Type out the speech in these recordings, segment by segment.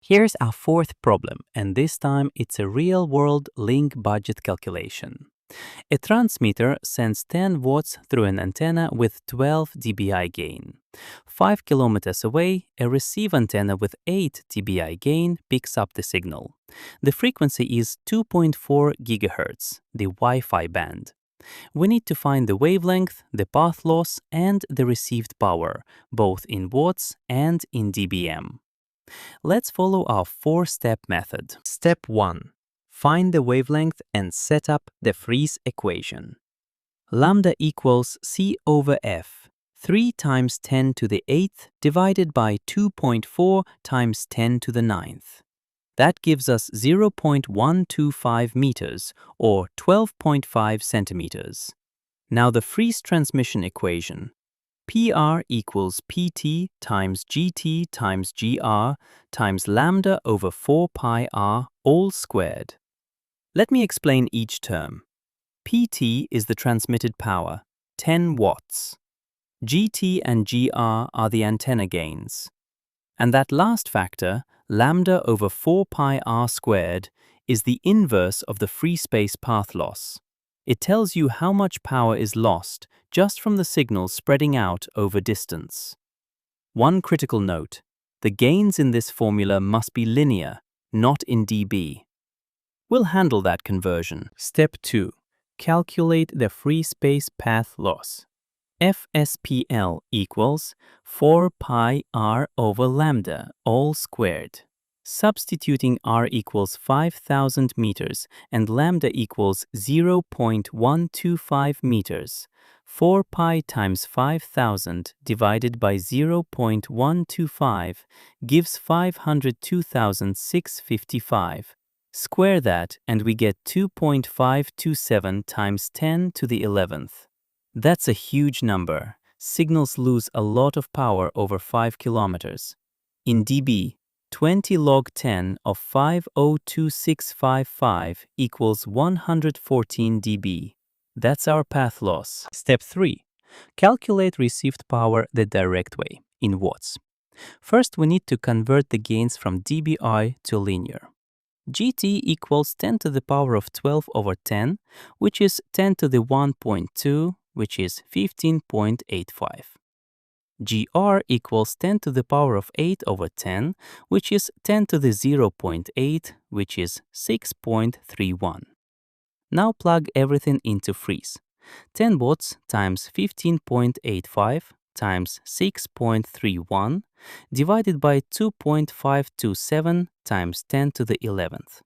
Here's our fourth problem, and this time it's a real-world link budget calculation. A transmitter sends 10 watts through an antenna with 12 dBi gain. 5 kilometers away, a receive antenna with 8 dBi gain picks up the signal. The frequency is 2.4 GHz, the Wi-Fi band. We need to find the wavelength, the path loss, and the received power, both in watts and in dBm. Let's follow our four-step method. Step 1. Find the wavelength and set up the Friese equation. Lambda equals C over F, 3 times 10 to the 8th divided by 2.4 times 10 to the 9th. That gives us 0.125 meters, or 12.5 centimeters. Now the Friese transmission equation. PR equals PT times GT times GR times lambda over 4 pi r all squared. Let me explain each term. PT is the transmitted power, 10 watts. GT and GR are the antenna gains. And that last factor, lambda over 4 pi r squared, is the inverse of the free space path loss. It tells you how much power is lost just from the signal spreading out over distance. One critical note, the gains in this formula must be linear, not in dB. We'll handle that conversion. Step 2. Calculate the free space path loss. FSPL equals 4 pi r over lambda all squared. Substituting r equals 5,000 meters and lambda equals 0.125 meters, 4 pi times 5,000 divided by 0.125 gives 502,655. Square that and we get 2.527 times 10 to the 11th. That's a huge number. Signals lose a lot of power over 5 kilometers. In dB, 20 log 10 of 502655 equals 114 dB. That's our path loss. Step 3. Calculate received power the direct way, in watts. First, we need to convert the gains from dBi to linear. GT equals 10 to the power of 12 over 10, which is 10 to the 1.2, which is 15.85. GR equals 10 to the power of 8 over 10, which is 10 to the 0.8, which is 6.31. Now plug everything into Friese. 10 watts times 15.85 times 6.31 divided by 2.527 times 10 to the 11th.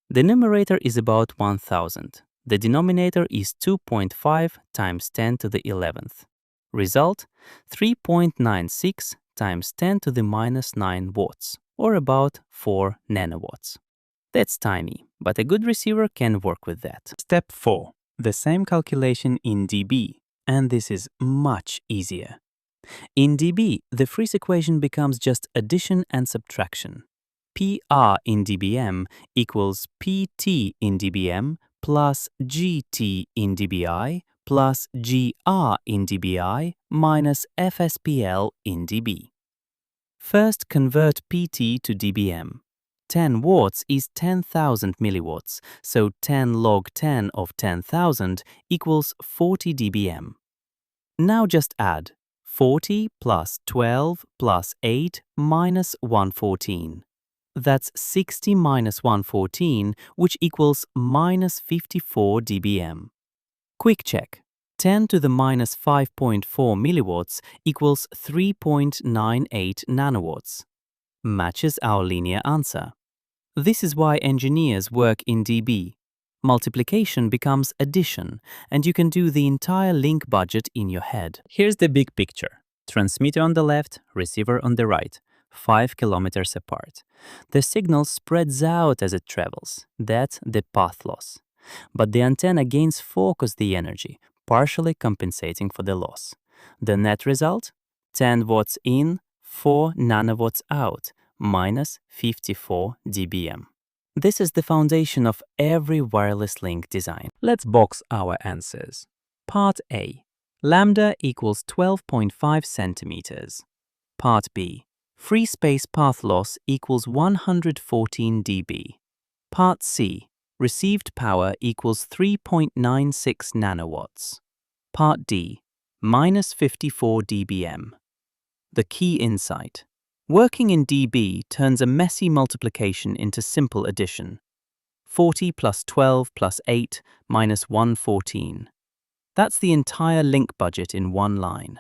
The numerator is about 1000. The denominator is 2.5 times 10 to the 11th. Result, 3.96 times 10 to the minus 9 watts, or about 4 nanowatts. That's tiny, but a good receiver can work with that. Step 4. The same calculation in dB, and this is much easier. In dB, the Friese equation becomes just addition and subtraction. PR in dBm equals PT in dBm plus GT in dBi plus GR in dBi minus FSPL in dB. First, convert PT to dBm. 10 watts is 10,000 milliwatts, so 10 log 10 of 10,000 equals 40 dBm. Now just add 40 plus 12 plus 8 minus 114. That's 60 minus 114, which equals minus 54 dBm. Quick check. 10 to the minus 5.4 milliwatts equals 3.98 nanowatts. Matches our linear answer. This is why engineers work in dB. Multiplication becomes addition, and you can do the entire link budget in your head. Here's the big picture. Transmitter on the left, receiver on the right, 5 kilometers apart. The signal spreads out as it travels. That's the path loss. But the antenna gains focus the energy, partially compensating for the loss. The net result? 10 watts in, 4 nanowatts out, minus 54 dBm. This is the foundation of every wireless link design. Let's box our answers. Part A. Lambda equals 12.5 centimeters. Part B. Free space path loss equals 114 dB. Part C. Received power equals 3.96 nanowatts. Part D. Minus 54 dBm. The key insight. Working in dB turns a messy multiplication into simple addition. 40 plus 12 plus 8 minus 114. That's the entire link budget in one line.